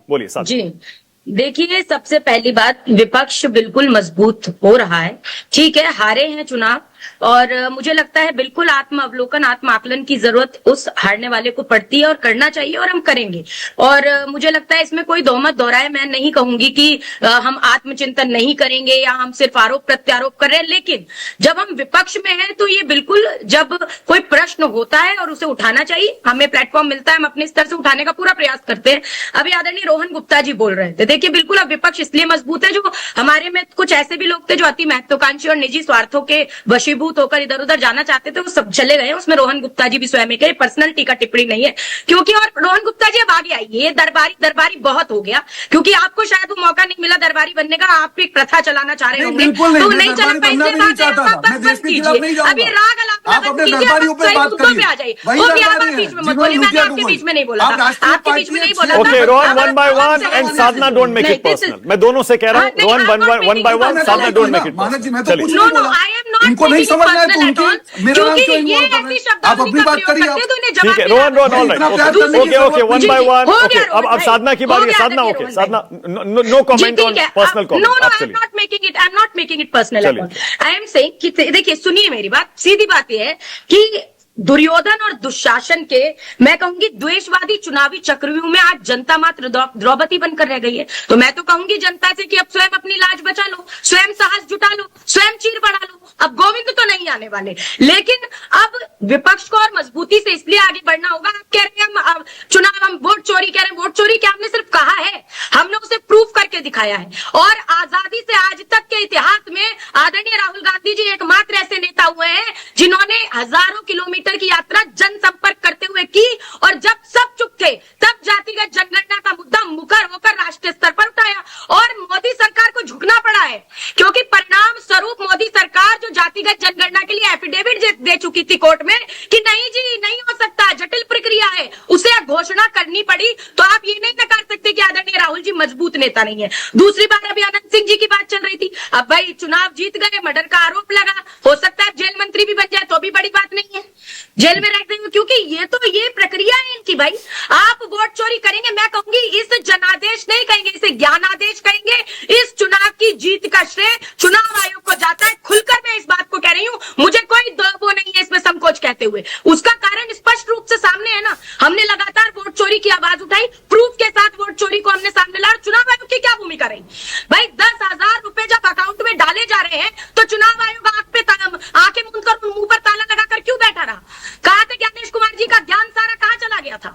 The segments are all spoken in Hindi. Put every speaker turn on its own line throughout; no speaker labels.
बोलिए साथ।
जी देखिए, सबसे पहली बात, विपक्ष बिल्कुल मजबूत हो रहा है। ठीक है, हारे हैं चुनाव, और मुझे लगता है बिल्कुल आत्म अवलोकन, आत्म आकलन की जरूरत उस हारने वाले को पड़ती है और करना चाहिए, और हम करेंगे। और मुझे लगता है इसमें कोई दोहमत दोहराए मैं नहीं कहूंगी कि हम आत्मचिंतन नहीं करेंगे या हम सिर्फ आरोप प्रत्यारोप कर रहे हैं, लेकिन जब हम विपक्ष में हैं तो ये बिल्कुल, जब कोई प्रश्न होता है और उसे उठाना चाहिए, हमें प्लेटफॉर्म मिलता है, हम अपने स्तर से उठाने का पूरा प्रयास करते हैं। अभी आदरणीय रोहन गुप्ता जी बोल रहे थे, देखिए बिल्कुल अब विपक्ष इसलिए मजबूत है, जो हमारे में कुछ ऐसे भी लोग थे जो अति महत्वाकांक्षी और निजी स्वार्थों के वशीभूत होकर इधर उधर जाना चाहते थे, वो सब चले गए। उसमें रोहन गुप्ता जी भी स्वयं के, पर्सनल टीका टिप्पणी नहीं है, क्योंकि और रोहन गुप्ता जी अब आगे आइए, ये दरबारी बहुत हो गया, क्योंकि आपको शायद वो मौका नहीं मिला दरबारी बनने का, आप एक प्रथा चलाना चाह रहे होंगे, तो नहीं चला पाए, अभी राग पे आ जाइए, बीच में मत बोलिए, मैंने आपके बीच में नहीं बोला था, आपके बीच में नहीं बोला था।
Okay Rohan, one by one, and Sadhana don't make it personal. मैं दोनों से कह रहा हूँ, Rohan one by one, Sadhana don't make it personal.
No no, I am not,
इनको नहीं समझ रहा है तो उनकी मेरा नाम क्यों
ये ऐसी शब्द
आप अपनी बात करिए आप।
ठीक है Rohan, all right, okay one by one. Okay, अब साधना की बारी है। Sadhana, okay Sadhana, no comment on personal comment.
No no, I am not making it personal. I am saying कि देखिए, सुनिए मेरी बात, सीधी बात यह है कि दुर्योधन और दुशासन के, मैं कहूंगी द्वेषवादी चुनावी चक्रव्यूह में आज जनता मात्र द्रौपदी बनकर रह गई है। तो मैं तो कहूंगी जनता से कि अब स्वयं अपनी लाज बचा लो, स्वयं साहस जुटा लो, स्वयं चीर बढ़ा लो। अब गोविंद तो नहीं आने वाले, लेकिन अब विपक्ष को और मजबूती से इसलिए आगे बढ़ना होगा। आप कह रहे हैं हम चुनाव, हम वोट चोरी कह रहे हैं, वोट चोरी क्या हमने सिर्फ कहा है, हमने उसे प्रूफ करके दिखाया है। और आजादी से आज तक के इतिहास में आदरणीय राहुल गांधी जी एकमात्र ऐसे नेता हुए हैं जिन्होंने हजारों किलोमीटर की यात्रा जनसंपर्क करते हुए की, और जब सब चुप थे तब जातिगत जनगणना का मुद्दा मुखर होकर राष्ट्रीय स्तर पर उठाया, और मोदी सरकार को झुकना पड़ा है, क्योंकि परिणाम स्वरूप मोदी सरकार जो जातिगत जनगणना के लिए एफिडेविट दे चुकी थी कोर्ट में कि नहीं जी नहीं हो सकता, जटिल प्रक्रिया है, उसे घोषणा करनी पड़ी। तो आप ये नहीं नकार सकते कि आदरणीय राहुल जी मजबूत नेता नहीं है। दूसरी बार अभी अनंत सिंह जी की बात चल रही थी, अब भाई चुनाव जीत गए, मर्डर का आरोप लगा, हो सकता है जेल मंत्री भी बन जाए तो भी बड़ी बात नहीं है, जेल में रख देंगे, क्योंकि ये प्रक्रिया है इनकी। भाई आप वोट चोरी करेंगे, मैं कहूंगी इस जनादेश नहीं कहेंगे, इसे ज्ञानादेश कहेंगे। इस चुनाव की जीत का श्रेय चुनाव आयोग को जाता है, खुलकर मैं इस बात को कह रही हूं, मुझे कोई वो नहीं है इसमें संकोच कहते हुए। उसका कारण स्पष्ट रूप से सामने है ना, हमने लगातार वोट चोरी की आवाज उठाई, प्रूफ के साथ वोट चोरी को हमने सामने लाया। चुनाव आयोग की क्या भूमिका रही भाई? 10,000 रुपए जब अकाउंट में डाले जा रहे हैं तो चुनाव आयोग आंखें मूंद कर मुंह पर ताला लगाकर क्यों बैठा रहा? कहा था ज्ञानेश कुमार जी का ज्ञान सारा कहां चला गया था,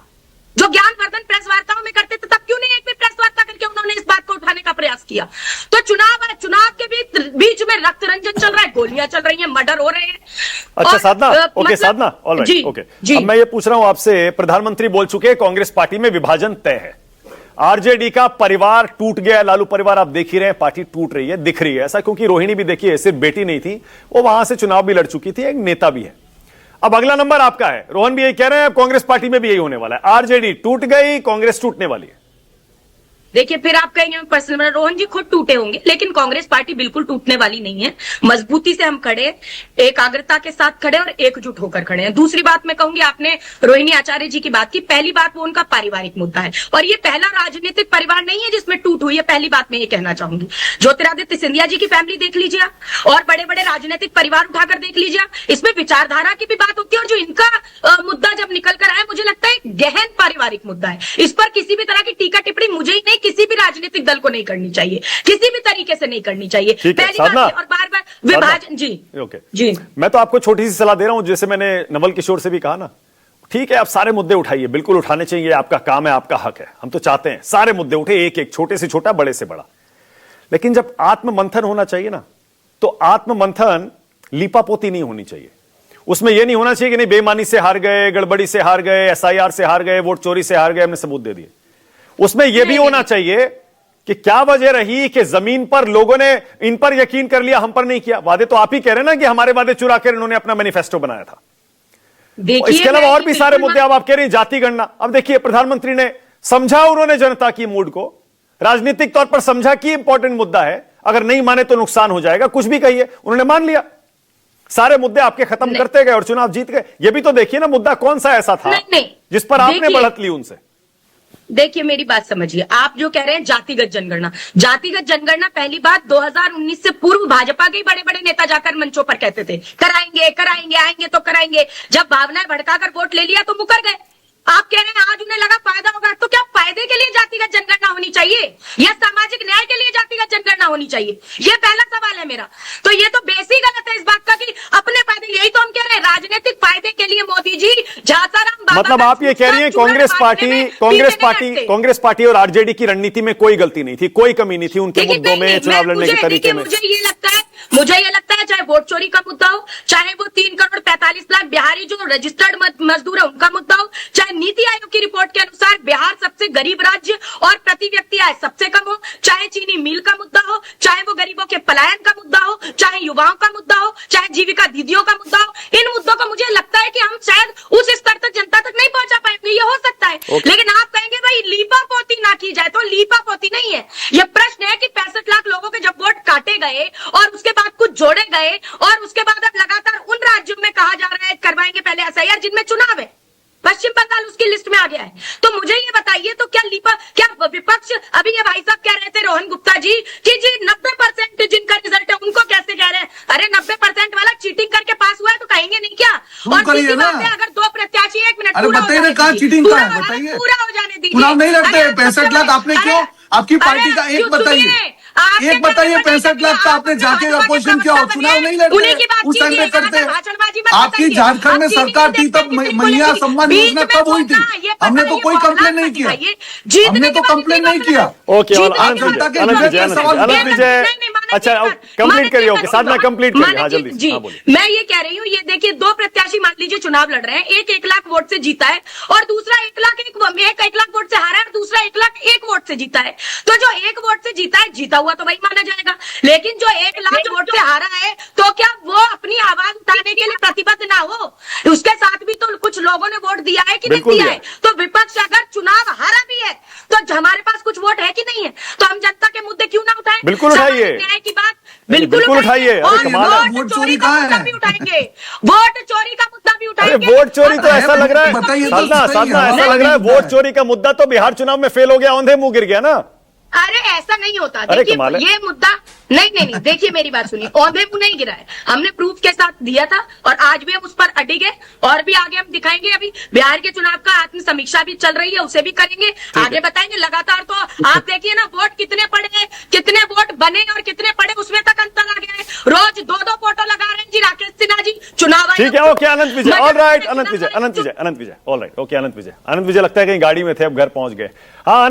जो ज्ञानवर्धन प्रेस वार्ताओं में करते थे, तब क्यों नहीं एक भी प्रेस वार्ता करके उन्होंने इस बात को उठाने का प्रयास किया? तो चुनाव के बीच में रक्त रंजन चल रहा है, गोलियां चल रही हैं, मर्डर हो रहे हैं।
अच्छा साधना, ओके साधना, ऑल राइट, ओके। अब मैं ये पूछ रहा हूं आपसे, प्रधानमंत्री बोल चुके हैं कांग्रेस पार्टी में विभाजन तय है, आरजेडी का परिवार टूट गया, लालू परिवार आप देख ही रहे हैं, पार्टी टूट रही है, दिख रही है ऐसा, क्योंकि रोहिणी भी देखिए सिर्फ बेटी नहीं थी, वो वहां से चुनाव भी लड़ चुकी थी, एक नेता भी है। अब अगला नंबर आपका है, रोहन भी यही कह रहे हैं, कांग्रेस पार्टी में भी यही होने वाला है, आरजेडी टूट गई, कांग्रेस टूटने वाली है।
देखिए, फिर आप कहेंगे पर्सनल, रोहन जी खुद टूटे होंगे, लेकिन कांग्रेस पार्टी बिल्कुल टूटने वाली नहीं है। मजबूती से हम खड़े, एकाग्रता के साथ खड़े और एकजुट होकर खड़े हैं। दूसरी बात मैं कहूंगी, आपने रोहिणी आचार्य जी की बात की, पहली बात वो उनका पारिवारिक मुद्दा है, और ये पहला राजनीतिक परिवार नहीं है जिसमें टूट हुई है। पहली बात मैं ये कहना चाहूंगी, ज्योतिरादित्य सिंधिया जी की फैमिली देख लीजिए आप, और बड़े बड़े राजनीतिक परिवार उठाकर देख लीजिए आप, इसमें विचारधारा की भी बात होती है, और जो इनका मुद्दा जब निकल कर आया, मुझे लगता है गहन पारिवारिक मुद्दा है। इस पर किसी भी तरह की टीका टिप्पणी मुझे ही नहीं, किसी भी राजनीतिक दल को नहीं करनी चाहिए, किसी भी तरीके से नहीं करनी चाहिए। पहली बात, और बार बार विभाजन। जी
ओके
जी,
मैं तो आपको छोटी सी सलाह दे रहा हूं, जैसे मैंने नवल किशोर से भी कहा ना, ठीक है आप सारे मुद्दे उठाइए, बिल्कुल उठाने चाहिए, आपका काम है, आपका हक है, हम तो चाहते हैं सारे मुद्दे उठे, एक एक, छोटे से छोटा, बड़े से बड़ा, लेकिन जब आत्म मंथन होना चाहिए ना, तो आत्म मंथन लीपापोती नहीं होनी चाहिए। उसमें यह नहीं होना चाहिए कि नहीं बेईमानी से हार गए, गड़बड़ी से हार गए, एसआईआर से हार गए, वोट चोरी से हार गए, हमने सबूत दे दिए। उसमें यह भी होना चाहिए कि क्या वजह रही कि जमीन पर लोगों ने इन पर यकीन कर लिया, हम पर नहीं किया। वादे तो आप ही कह रहे हैं ना कि हमारे वादे चुरा कर इन्होंने अपना मैनिफेस्टो बनाया था। इसके अलावा और भी सारे मुद्दे, अब आप कह रही हैं जाति गणना, अब देखिए प्रधानमंत्री ने समझा, उन्होंने जनता की मूड को राजनीतिक तौर पर समझा कि इंपॉर्टेंट मुद्दा है, अगर नहीं माने तो नुकसान हो जाएगा, कुछ भी कहिए, उन्होंने मान लिया, सारे मुद्दे आपके खत्म करते गए और चुनाव जीत गए। ये भी तो देखिए ना, मुद्दा कौन सा ऐसा था जिस पर आपने बढ़त ली उनसे।
देखिए मेरी बात समझिए, आप जो कह रहे हैं जातिगत जनगणना पहली बात 2019 से पूर्व भाजपा के बड़े बड़े नेता जाकर मंचों पर कहते थे कराएंगे कराएंगे, आएंगे तो कराएंगे। जब भावनाएं भड़काकर वोट ले लिया तो मुकर गए। आप कह रहे हैं आज उन्हें लगा फायदा होगा, तो क्या फायदे के लिए जातिगत जनगणना होनी चाहिए या सामाजिक न्याय के लिए जातिगत जनगणना होनी चाहिए? ये पहला सवाल है मेरा। तो ये तो बेसिक गलत है इस बात का कि अपने फायदे, यही तो हम कह रहे हैं राजनीतिक फायदे के लिए मोदी जी झासाराम बाबा
मतलब आप ये कह रही हैं कांग्रेस पार्टी और आरजेडी की रणनीति में कोई गलती नहीं थी, कोई कमी नहीं थी उनके मुद्दों में, चुनाव लड़ने के तरीके में।
मुझे ये लगता है चाहे वोट चोरी का मुद्दा हो, चाहे वो 3 करोड़ 45 लाख बिहारी जो रजिस्टर्ड मजदूर है उनका मुद्दा हो, चाहे नीति आयोग की रिपोर्ट के अनुसार बिहार सबसे गरीब राज्य और प्रति व्यक्ति आय सबसे कम हो, चाहे चीनी मिल का मुद्दा हो, चाहे वो गरीबों के पलायन का मुद्दा हो, चाहे युवाओं का मुद्दा हो, चाहे जीविका दीदियों का मुद्दा हो, इन मुद्दों को मुझे लगता है कि हम शायद उस स्तर तक जनता तक नहीं पहुंचा पाएंगे। ये हो सकता है लेकिन आप कहेंगे भाई लीपा पोती ना की जाए, तो लीपा पोती नहीं है। यह प्रश्न है कि 65 लाख लोगों के जब वोट काटे गए और उसके बाद कुछ जोड़े गए और उसके बाद अब लगातार उन राज्यों में कहा जा रहा है करवाएंगे पहले एसआईआर जिनमें चुनाव है, पश्चिम बंगाल उसकी लिस्ट में आ गया है। तो मुझे ये बताइए तो क्या विपक्ष, अभी ये भाई साहब कह रहे थे रोहन गुप्ता जी कि जी 90% जिनका रिजल्ट है उनको कैसे कह रहे हैं? अरे 90% वाला चीटिंग करके पास हुआ है तो कहेंगे नहीं क्या? और सीधी बात है, अगर 2 प्रत्याशी 1 मिनट पूरा हो जाने दीजिए।
चुनाव नहीं लड़ते 65 लाख आपने क्यों? आपकी पार्टी का एक बताइए 65 लाख का आपने जाके अपोजिशन किया, चुनाव नहीं लड़ते उस टाइम पे करते। आपकी झारखंड में सरकार थी तब महिला सम्मान योजना कब हुई थी? हमने तो कोई कंप्लेन नहीं किया, हमने तो कंप्लेन नहीं किया।
ओके, और आनंद विजय अच्छा कंप्लीट करिए। ओके साधना कंप्लीट करिए। हाँ जल्दी
जी, मैं ये कह रही हूँ, ये देखिए 2 प्रत्याशी मान लीजिए चुनाव लड़ रहे हैं, एक 1 लाख वोट से जीता है और दूसरा 1 लाख वोट से हारा है और दूसरा 1 लाख 1 वोट से जीता है। तो जो 1 वोट से जीता है जीता हुआ तो वही माना जाएगा, लेकिन जो 1 लाख वोट से हारा है तो क्या वो अपनी आवाज उठाने के लिए प्रतिबद्ध ना हो? उसके साथ भी तो कुछ लोगों ने वोट दिया है कि नहीं दिया है? तो विपक्ष अगर चुनाव हारा भी है तो हमारे पास कुछ वोट है कि नहीं है? तो हम जनता के मुद्दे क्यों ना उठाएं?
बिल्कुल उठाइए,
न्याय की बात
बिल्कुल उठाइए।
और वोट चोरी का मुद्दा भी उठाएंगे, वोट चोरी का मुद्दा भी उठाएंगे।
वोट चोरी तो ऐसा लग रहा है साधना ऐसा लग रहा है वोट चोरी का मुद्दा तो बिहार चुनाव में फेल हो गया, औंधे मुंह गिर गया ना।
अरे ऐसा नहीं होता, देखिए ये मुद्दा नहीं देखिए मेरी बात सुनिए, औंधे मुंह नहीं गिरा है, हमने प्रूफ के साथ दिया था और आज भी हम उस पर अडिग है और भी आगे हम दिखाएंगे। अभी बिहार के चुनाव का आत्म समीक्षा भी चल रही है, उसे भी करेंगे, आगे बताएंगे लगातार। तो आप देखिए ना वोट कितने पड़े हैं, कितने वोट बने और कितने पड़े उसमें तक अंतर आ गया है। रोज 2-2 फोटो लगा रहे हैं जी राकेश सिन्हा जी चुनाव।
ठीक है, ओके अनंत विजय, ऑल राइट अनंत विजय, ऑल राइट, ओके अनंत विजय लगता है कहीं गाड़ी में थे अब घर पहुंच गए। हाँ।